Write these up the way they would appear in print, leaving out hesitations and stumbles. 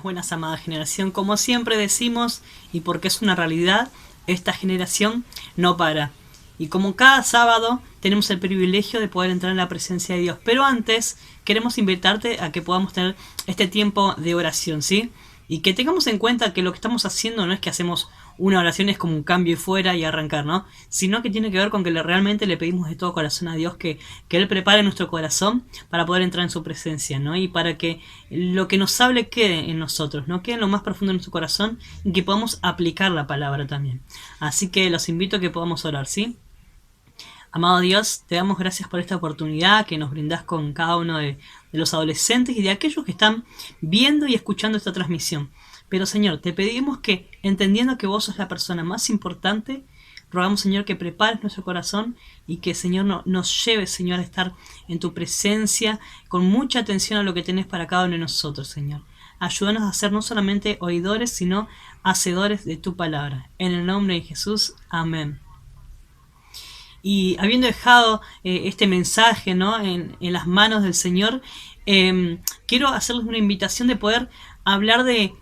Buenas, amada generación. Como siempre decimos, y porque es una realidad, esta generación no para. Y como cada sábado tenemos el privilegio de poder entrar en la presencia de Dios. Pero antes queremos invitarte a que podamos tener este tiempo de oración, ¿sí? Y que tengamos en cuenta que lo que estamos haciendo no es que hacemos una oración es como un cambio y fuera y arrancar, ¿no? Sino que tiene que ver con que realmente le pedimos de todo corazón a Dios que Él prepare nuestro corazón para poder entrar en su presencia, ¿no? Y para que lo que nos hable quede en nosotros, ¿no? Quede en lo más profundo de nuestro corazón y que podamos aplicar la palabra también. Así que los invito a que podamos orar, ¿sí? Amado Dios, te damos gracias por esta oportunidad que nos brindás con cada uno de los adolescentes y de aquellos que están viendo y escuchando esta transmisión. Pero Señor, te pedimos que, entendiendo que vos sos la persona más importante, rogamos Señor que prepares nuestro corazón y que Señor nos lleves, Señor, a estar en tu presencia con mucha atención a lo que tenés para cada uno de nosotros, Señor. Ayúdanos a ser no solamente oidores, sino hacedores de tu palabra. En el nombre de Jesús, amén. Y habiendo dejado este mensaje, ¿no? en las manos del Señor, quiero hacerles una invitación de poder hablar de,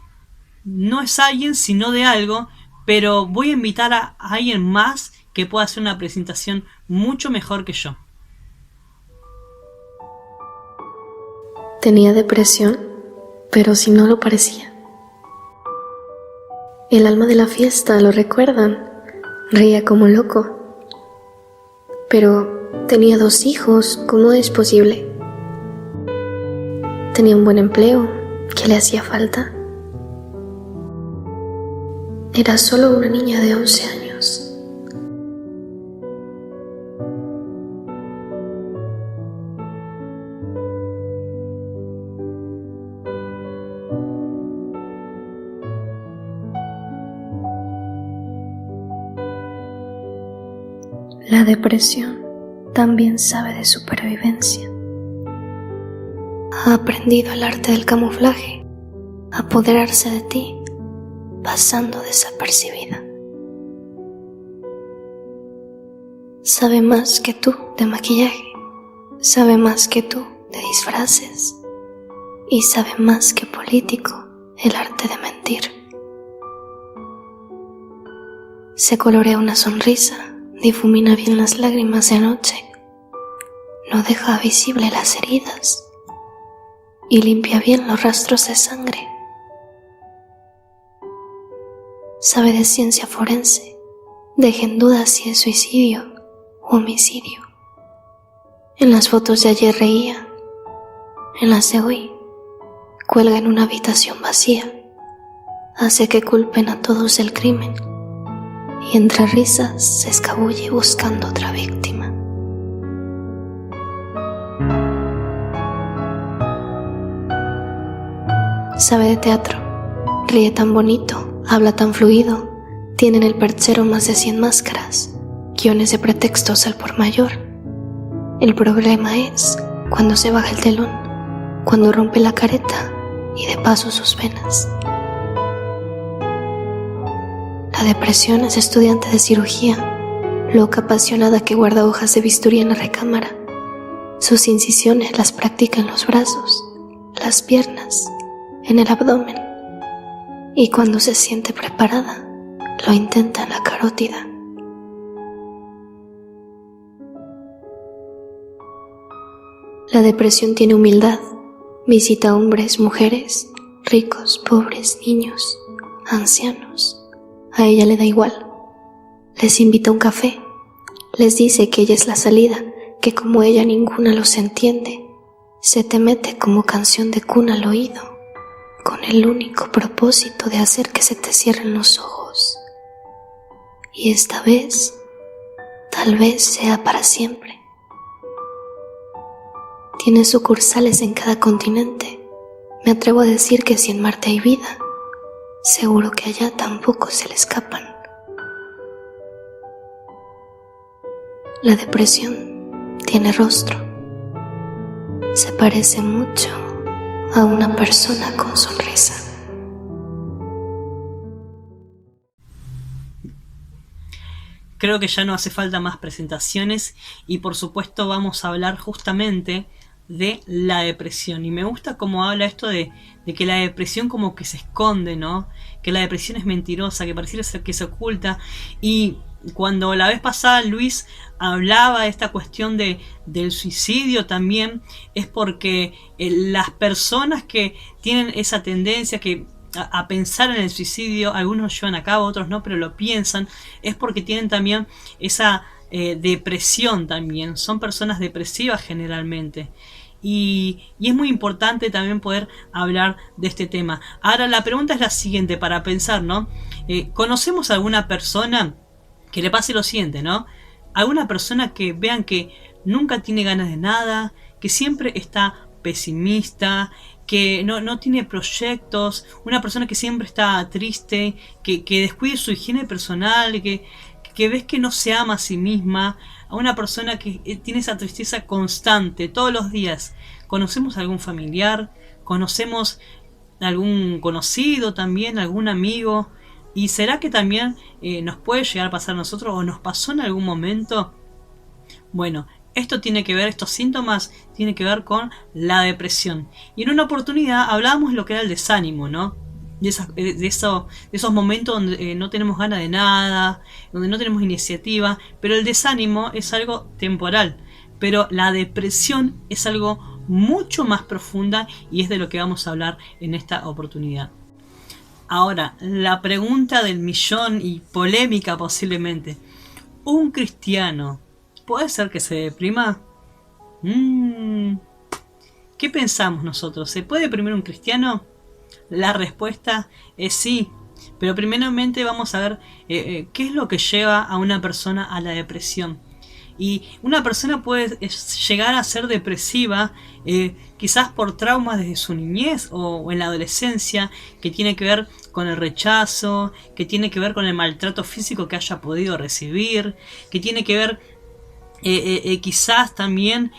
no es alguien, sino de algo, pero voy a invitar a alguien más que pueda hacer una presentación mucho mejor que yo. Tenía depresión, pero si no lo parecía. El alma de la fiesta, lo recuerdan, reía como loco. Pero tenía 2 hijos, ¿cómo es posible? Tenía un buen empleo, ¿qué le hacía falta? Era solo una niña de 11 años. La depresión también sabe de supervivencia. Ha aprendido el arte del camuflaje, a apoderarse de ti, pasando desapercibida. Sabe más que tú de maquillaje, sabe más que tú de disfraces y sabe más que político el arte de mentir. Se colorea una sonrisa, difumina bien las lágrimas de anoche, no deja visible las heridas y limpia bien los rastros de sangre. Sabe de ciencia forense, deja en duda si es suicidio o homicidio. En las fotos de ayer reía, en las de hoy cuelga en una habitación vacía, hace que culpen a todos del crimen y entre risas se escabulle buscando otra víctima. Sabe de teatro, ríe tan bonito, habla tan fluido, tiene en el perchero más de 100 máscaras, guiones de pretextos al por mayor. El problema es cuando se baja el telón, cuando rompe la careta y de paso sus venas. La depresión es estudiante de cirugía, loca apasionada que guarda hojas de bisturí en la recámara. Sus incisiones las practica en los brazos, las piernas, en el abdomen. Y cuando se siente preparada, lo intenta en la carótida. La depresión tiene humildad, visita a hombres, mujeres, ricos, pobres, niños, ancianos. A ella le da igual. Les invita a un café. Les dice que ella es la salida, que como ella ninguna los entiende. Se te mete como canción de cuna al oído, con el único propósito de hacer que se te cierren los ojos. Y esta vez, tal vez sea para siempre. Tiene sucursales en cada continente. Me atrevo a decir que si en Marte hay vida, seguro que allá tampoco se le escapan. La depresión tiene rostro. Se parece mucho a una persona con sonrisa. Creo que ya no hace falta más presentaciones y por supuesto vamos a hablar justamente de la depresión. Y me gusta cómo habla esto de que la depresión como que se esconde, ¿no? Que la depresión es mentirosa, que pareciera ser que se oculta. Y cuando la vez pasada Luis hablaba de esta cuestión del suicidio también, es porque las personas que tienen esa tendencia a pensar en el suicidio, algunos lo llevan a cabo, otros no, pero lo piensan, es porque tienen también esa depresión también, son personas depresivas generalmente. Y es muy importante también poder hablar de este tema. Ahora la pregunta es la siguiente para pensar, ¿no? ¿Conocemos a alguna persona que le pase lo siguiente, ¿no? Alguna persona que vean que nunca tiene ganas de nada, que siempre está pesimista, que no tiene proyectos, una persona que siempre está triste, que descuide su higiene personal, que ves que no se ama a sí misma, a una persona que tiene esa tristeza constante todos los días? ¿Conocemos a algún familiar? ¿Conocemos a algún conocido también? ¿Algún amigo? ¿Y será que también nos puede llegar a pasar a nosotros o nos pasó en algún momento? Bueno, esto tiene que ver, estos síntomas tienen que ver con la depresión. Y en una oportunidad hablábamos de lo que era el desánimo, ¿no? De esos momentos donde no tenemos ganas de nada, donde no tenemos iniciativa, pero el desánimo es algo temporal. Pero la depresión es algo mucho más profunda y es de lo que vamos a hablar en esta oportunidad. Ahora, la pregunta del millón y polémica posiblemente. ¿Un cristiano puede ser que se deprima? ¿Qué pensamos nosotros? ¿Se puede deprimir un cristiano? La respuesta es sí. Pero primeramente vamos a ver qué es lo que lleva a una persona a la depresión. Y una persona puede llegar a ser depresiva quizás por traumas desde su niñez o en la adolescencia, que tiene que ver con el rechazo, que tiene que ver con el maltrato físico que haya podido recibir, que tiene que ver quizás también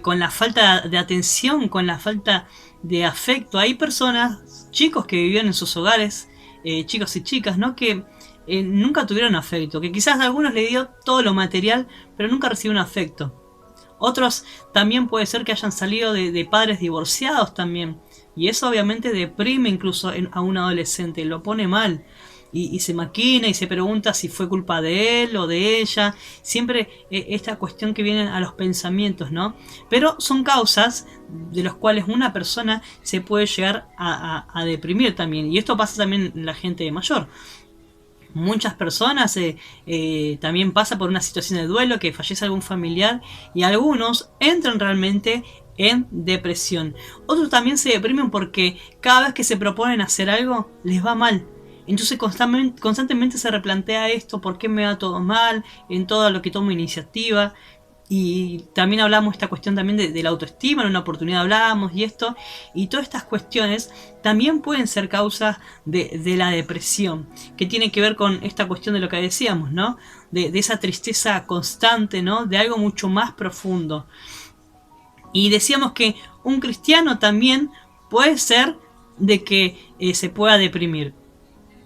con la falta de atención, con la falta de afecto. Hay personas, chicos que vivían en sus hogares, chicos y chicas, ¿no? Que nunca tuvieron afecto, que quizás a algunos le dio todo lo material, pero nunca recibieron afecto. Otros también puede ser que hayan salido de padres divorciados también, y eso obviamente deprime incluso a un adolescente, lo pone mal, y se maquina y se pregunta si fue culpa de él o de ella. Siempre esta cuestión que viene a los pensamientos, ¿no? Pero son causas de las cuales una persona se puede llegar a deprimir también, y esto pasa también en la gente mayor. Muchas personas también pasa por una situación de duelo, que fallece algún familiar, y algunos entran realmente en depresión. Otros también se deprimen porque cada vez que se proponen hacer algo les va mal. Entonces constantemente se replantea esto: ¿por qué me va todo mal en todo lo que tomo iniciativa? Y también hablamos esta cuestión también de la autoestima, en una oportunidad hablábamos y esto, y todas estas cuestiones también pueden ser causas de la depresión, que tiene que ver con esta cuestión de lo que decíamos, ¿no? De esa tristeza constante, ¿no? De algo mucho más profundo. Y decíamos que un cristiano también puede ser de que se pueda deprimir.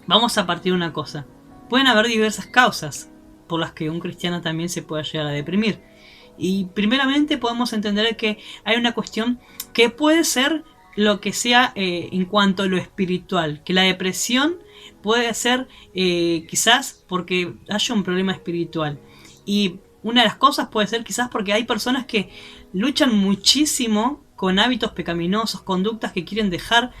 Vamos a partir de una cosa: pueden haber diversas causas por las que un cristiano también se pueda llegar a deprimir. Y primeramente podemos entender que hay una cuestión que puede ser lo que sea en cuanto a lo espiritual, que la depresión puede ser quizás porque haya un problema espiritual. Y una de las cosas puede ser quizás porque hay personas que luchan muchísimo con hábitos pecaminosos, conductas que quieren dejar,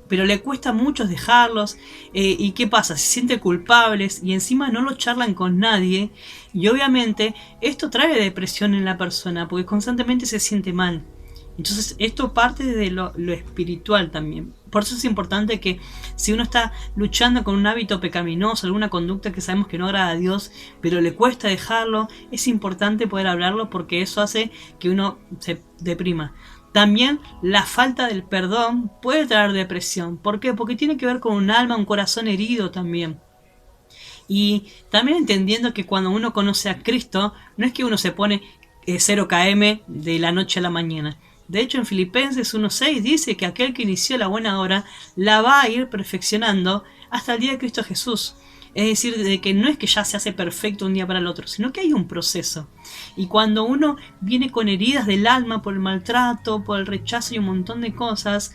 pero le cuesta mucho dejarlos. ¿Y qué pasa? Se sienten culpables y encima no lo charlan con nadie, y obviamente esto trae depresión en la persona porque constantemente se siente mal. Entonces esto parte de lo espiritual también. Por eso es importante que si uno está luchando con un hábito pecaminoso, alguna conducta que sabemos que no agrada a Dios, pero le cuesta dejarlo, es importante poder hablarlo, porque eso hace que uno se deprima. También la falta del perdón puede traer depresión. ¿Por qué? Porque tiene que ver con un alma, un corazón herido también. Y también entendiendo que cuando uno conoce a Cristo, no es que uno se pone 0 km de la noche a la mañana. De hecho, en Filipenses 1:6 dice que aquel que inició la buena obra la va a ir perfeccionando hasta el día de Cristo Jesús. Es decir, de que no es que ya se hace perfecto un día para el otro, sino que hay un proceso. Y cuando uno viene con heridas del alma por el maltrato, por el rechazo y un montón de cosas,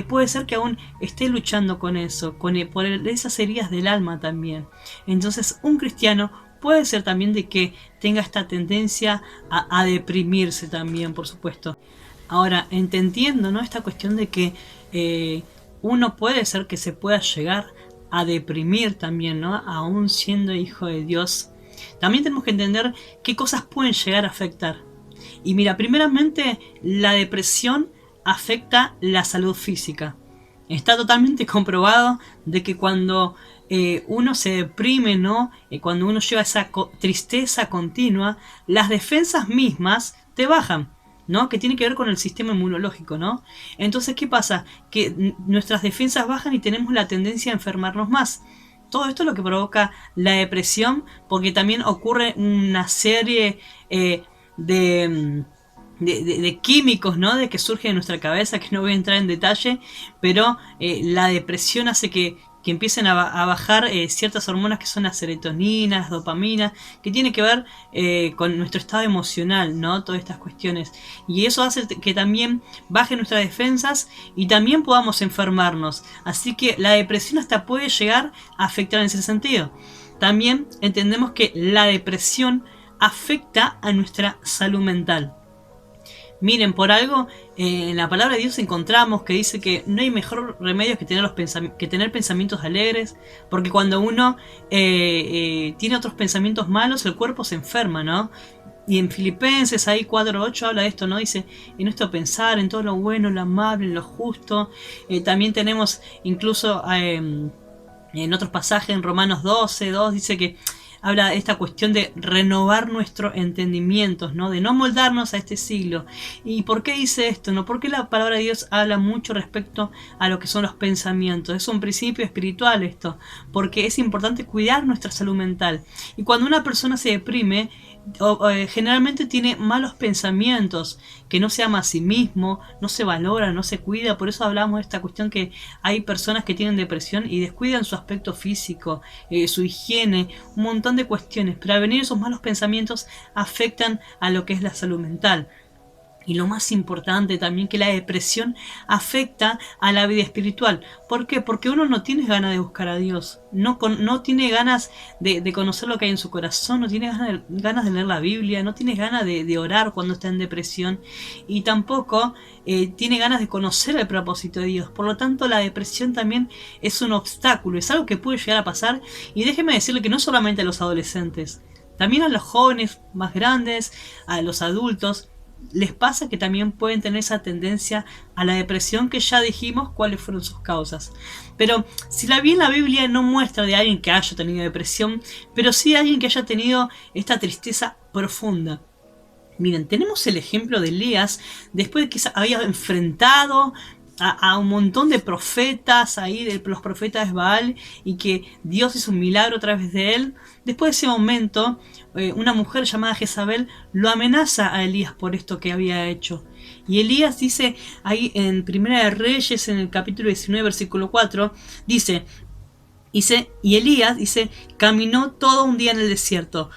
puede ser que aún esté luchando con eso, por esas heridas del alma también. Entonces un cristiano puede ser también de que tenga esta tendencia a deprimirse también, por supuesto. Ahora, entendiendo, ¿no?, esta cuestión de que uno puede ser que se pueda llegar a deprimir también, ¿no?, aún siendo hijo de Dios. También tenemos que entender qué cosas pueden llegar a afectar. Y mira, primeramente, la depresión afecta la salud física. Está totalmente comprobado de que cuando uno se deprime, ¿no?, cuando uno lleva esa tristeza continua, las defensas mismas te bajan, ¿no? Que tiene que ver con el sistema inmunológico, ¿no? Entonces, ¿qué pasa? Que nuestras defensas bajan y tenemos la tendencia a enfermarnos más. Todo esto es lo que provoca la depresión, porque también ocurre una serie de químicos, ¿no?, de que surgen en nuestra cabeza, que no voy a entrar en detalle, pero la depresión hace que empiecen a bajar ciertas hormonas que son las serotoninas, dopaminas, que tiene que ver con nuestro estado emocional, ¿no? Todas estas cuestiones. Y eso hace que también bajen nuestras defensas y también podamos enfermarnos. Así que la depresión hasta puede llegar a afectar en ese sentido. También entendemos que la depresión afecta a nuestra salud mental. Miren, por algo, en la palabra de Dios encontramos que dice que no hay mejor remedio que tener pensamientos alegres, porque cuando uno tiene otros pensamientos malos, el cuerpo se enferma, ¿no? Y en Filipenses ahí 4:8 habla de esto, ¿no? Dice, en nuestro pensar, en todo lo bueno, lo amable, en lo justo. También tenemos incluso en otros pasajes, en Romanos 12:2, dice que habla de esta cuestión de renovar nuestros entendimientos, ¿no? De no moldarnos a este siglo. ¿Y por qué dice esto? ¿No? Porque la palabra de Dios habla mucho respecto a lo que son los pensamientos. Es un principio espiritual esto, porque es importante cuidar nuestra salud mental. Y cuando una persona se deprime, generalmente tiene malos pensamientos, que no se ama a sí mismo, no se valora, no se cuida. Por eso hablamos de esta cuestión que hay personas que tienen depresión y descuidan su aspecto físico, su higiene, un montón de cuestiones. Pero al venir esos malos pensamientos afectan a lo que es la salud mental. Y lo más importante también, que la depresión afecta a la vida espiritual. ¿Por qué? Porque uno no tiene ganas de buscar a Dios. No tiene ganas de conocer lo que hay en su corazón. No tiene ganas de leer la Biblia. No tiene ganas de orar cuando está en depresión. Y tampoco tiene ganas de conocer el propósito de Dios. Por lo tanto, la depresión también es un obstáculo. Es algo que puede llegar a pasar. Y déjeme decirle que no solamente a los adolescentes. También a los jóvenes más grandes, a los adultos, les pasa que también pueden tener esa tendencia a la depresión, que ya dijimos cuáles fueron sus causas. Pero si la Biblia no muestra de alguien que haya tenido depresión, pero sí de alguien que haya tenido esta tristeza profunda. Miren, tenemos el ejemplo de Elías, después de que había enfrentado a un montón de profetas ahí, de los profetas de Baal, y que Dios hizo un milagro a través de él. Después de ese momento, una mujer llamada Jezabel lo amenaza a Elías por esto que había hecho. Y Elías dice ahí en Primera de Reyes, en el capítulo 19, versículo 4, dice, y Elías dice, caminó todo un día en el desierto.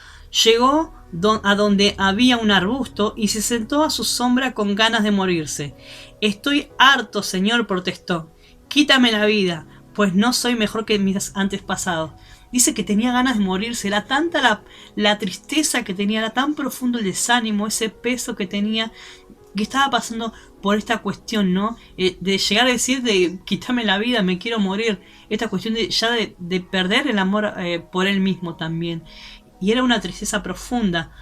Llegó a donde había un arbusto y se sentó a su sombra con ganas de morirse. Estoy harto, Señor, protestó. Quítame la vida, pues no soy mejor que mis antepasados. Dice que tenía ganas de morirse. Era tanta la tristeza que tenía, era tan profundo el desánimo, ese peso que tenía, que estaba pasando por esta cuestión, ¿no? De llegar a decir de quítame la vida, me quiero morir. Esta cuestión de perder el amor por él mismo también. Y era una tristeza profunda.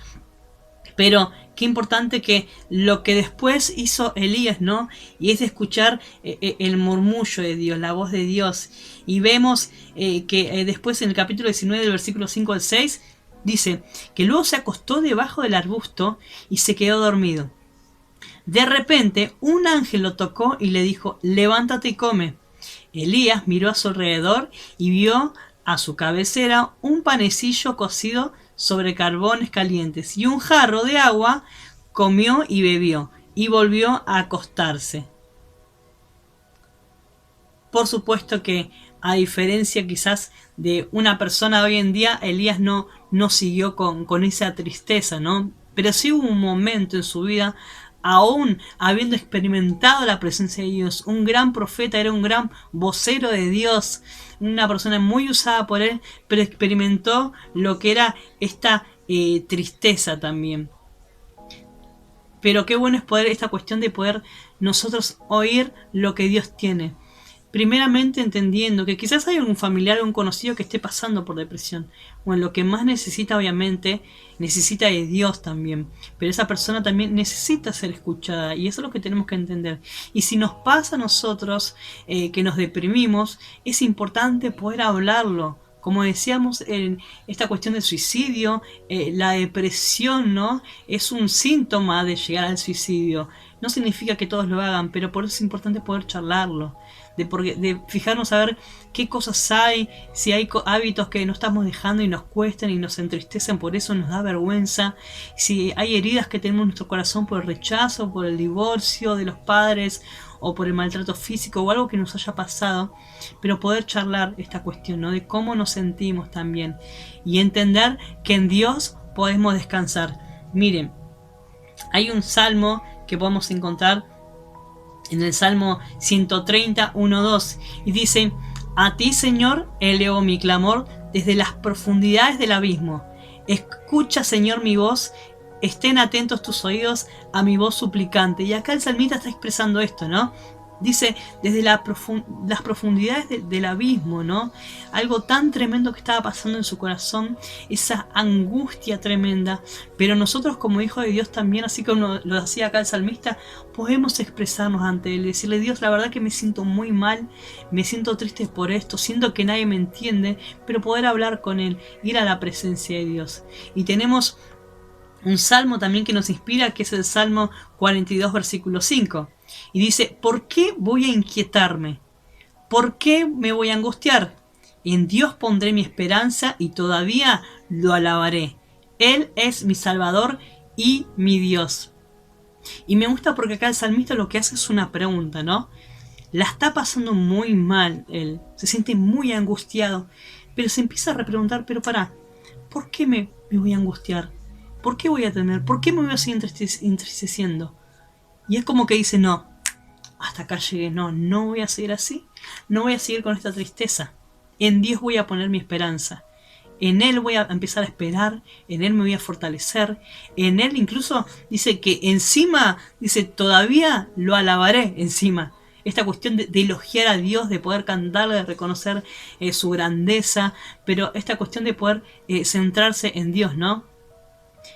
Pero qué importante que lo que después hizo Elías, ¿no? Y es de escuchar el murmullo de Dios, la voz de Dios. Y vemos que después en el capítulo 19 del versículo 5 al 6 dice que luego se acostó debajo del arbusto y se quedó dormido. De repente un ángel lo tocó y le dijo, levántate y come. Elías miró a su alrededor y vio a su cabecera un panecillo cocido sobre carbones calientes y un jarro de agua. Comió y bebió y volvió a acostarse. Por supuesto que A diferencia quizás de una persona de hoy en día, Elías no siguió con esa tristeza, ¿no? Pero sí hubo un momento en su vida, aún habiendo experimentado la presencia de Dios, un gran profeta, era un gran vocero de Dios, una persona muy usada por él, pero experimentó lo que era esta tristeza también. Pero qué bueno es poder, esta cuestión de poder nosotros oír lo que Dios tiene. Primeramente entendiendo que quizás hay un familiar o un conocido que esté pasando por depresión. Bueno, lo que más necesita obviamente, necesita de Dios también. Pero esa persona también necesita ser escuchada y eso es lo que tenemos que entender. Y si nos pasa a nosotros que nos deprimimos, es importante poder hablarlo. Como decíamos, en esta cuestión del suicidio, la depresión, ¿no?, es un síntoma de llegar al suicidio. No significa que todos lo hagan, pero por eso es importante poder charlarlo. De fijarnos a ver qué cosas hay, si hay hábitos que no estamos dejando y nos cuestan y nos entristecen, por eso nos da vergüenza, si hay heridas que tenemos en nuestro corazón por el rechazo, por el divorcio de los padres o por el maltrato físico o algo que nos haya pasado, pero poder charlar esta cuestión, ¿no?, de cómo nos sentimos también y entender que en Dios podemos descansar. Miren, hay un salmo que podemos encontrar en el Salmo 130, 1-2, y dice: a ti, Señor, elevo mi clamor desde las profundidades del abismo. Escucha, Señor, mi voz, estén atentos tus oídos a mi voz suplicante. Y acá el salmista está expresando esto, ¿no? Dice, desde las profundidades del abismo, ¿no? Algo tan tremendo que estaba pasando en su corazón, esa angustia tremenda. Pero nosotros como hijos de Dios también, así como lo hacía acá el salmista, podemos expresarnos ante Él, decirle: Dios, la verdad que me siento muy mal, me siento triste por esto, siento que nadie me entiende, pero poder hablar con Él, ir a la presencia de Dios. Y tenemos un salmo también que nos inspira, que es el Salmo 42, versículo 5. Y dice: ¿por qué voy a inquietarme? ¿Por qué me voy a angustiar? En Dios pondré mi esperanza y todavía lo alabaré. Él es mi Salvador y mi Dios. Y me gusta porque acá el salmista lo que hace es una pregunta, ¿no? La está pasando muy mal él, se siente muy angustiado, pero se empieza a repreguntar: pero ¿por qué me voy a angustiar? ¿Por qué voy a temer? ¿Por qué me voy a seguir entristeciendo? Y es como que dice: no, hasta acá llegué, no voy a seguir así, no voy a seguir con esta tristeza. En Dios voy a poner mi esperanza. En Él voy a empezar a esperar, en Él me voy a fortalecer, en Él incluso dice que encima, dice, todavía lo alabaré encima. Esta cuestión de elogiar a Dios, de poder cantarle, de reconocer su grandeza, pero esta cuestión de poder centrarse en Dios, ¿no?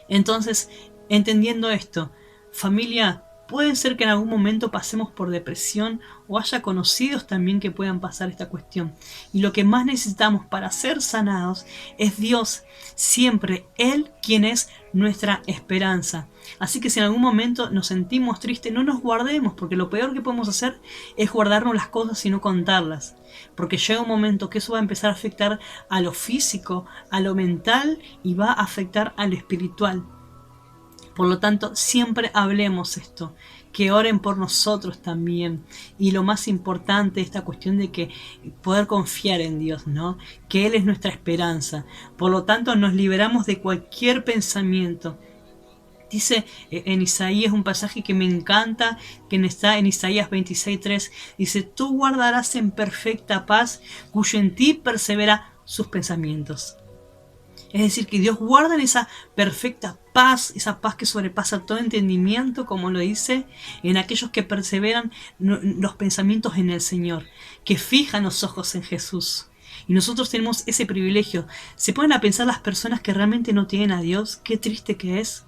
Entonces, entendiendo esto, familia, puede ser que en algún momento pasemos por depresión o haya conocidos también que puedan pasar esta cuestión. Y lo que más necesitamos para ser sanados es Dios, siempre Él quien es nuestra esperanza. Así que si en algún momento nos sentimos tristes, no nos guardemos, porque lo peor que podemos hacer es guardarnos las cosas y no contarlas. Porque llega un momento que eso va a empezar a afectar a lo físico, a lo mental y va a afectar a lo espiritual. Por lo tanto, siempre hablemos esto, que oren por nosotros también. Y lo más importante, esta cuestión de que poder confiar en Dios, ¿no? Que Él es nuestra esperanza. Por lo tanto, nos liberamos de cualquier pensamiento. Dice en Isaías un pasaje que me encanta, que está en Isaías 26:3. Dice: tú guardarás en perfecta paz, cuyo en ti persevera sus pensamientos. Es decir, que Dios guarda en esa perfecta paz, esa paz que sobrepasa todo entendimiento, como lo dice, en aquellos que perseveran los pensamientos en el Señor, que fijan los ojos en Jesús. Y nosotros tenemos ese privilegio. ¿Se ponen a pensar las personas que realmente no tienen a Dios? Qué triste que es.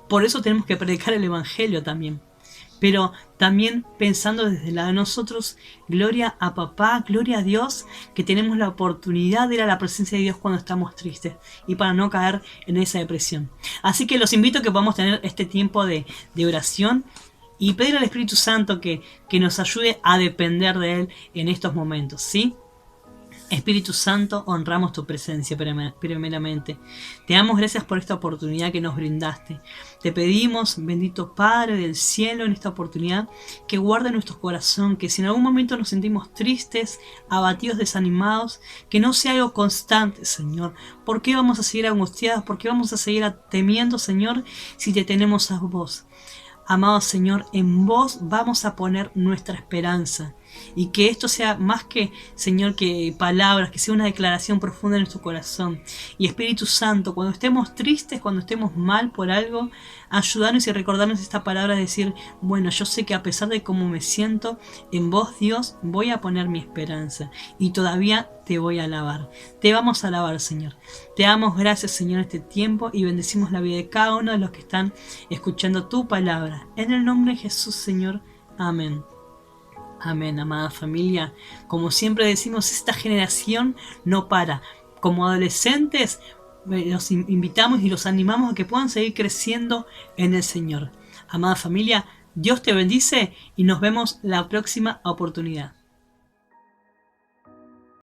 Por eso tenemos que predicar el Evangelio también. Pero también pensando desde la de nosotros, gloria a Papá, gloria a Dios, que tenemos la oportunidad de ir a la presencia de Dios cuando estamos tristes y para no caer en esa depresión. Así que los invito a que podamos tener este tiempo de oración y pedir al Espíritu Santo que nos ayude a depender de Él en estos momentos, ¿sí? Espíritu Santo, honramos tu presencia primeramente. Te damos gracias por esta oportunidad que nos brindaste. Te pedimos, bendito Padre del cielo, en esta oportunidad, que guarde nuestro corazón, que si en algún momento nos sentimos tristes, abatidos, desanimados, que no sea algo constante, Señor. ¿Por qué vamos a seguir angustiados? ¿Por qué vamos a seguir temiendo, Señor, si te tenemos a vos? Amado Señor, en vos vamos a poner nuestra esperanza. Y que esto sea más que, Señor, que palabras, que sea una declaración profunda en nuestro corazón. Y Espíritu Santo, cuando estemos tristes, cuando estemos mal por algo, ayudarnos y recordarnos esta palabra, decir, bueno, yo sé que a pesar de cómo me siento, en vos, Dios, voy a poner mi esperanza. Y todavía te voy a alabar. Te vamos a alabar, Señor. Te damos gracias, Señor, en este tiempo y bendecimos la vida de cada uno de los que están escuchando tu palabra. En el nombre de Jesús, Señor. Amén. Amén, amada familia. Como siempre decimos, esta generación no para. Como adolescentes, los invitamos y los animamos a que puedan seguir creciendo en el Señor. Amada familia, Dios te bendice y nos vemos la próxima oportunidad.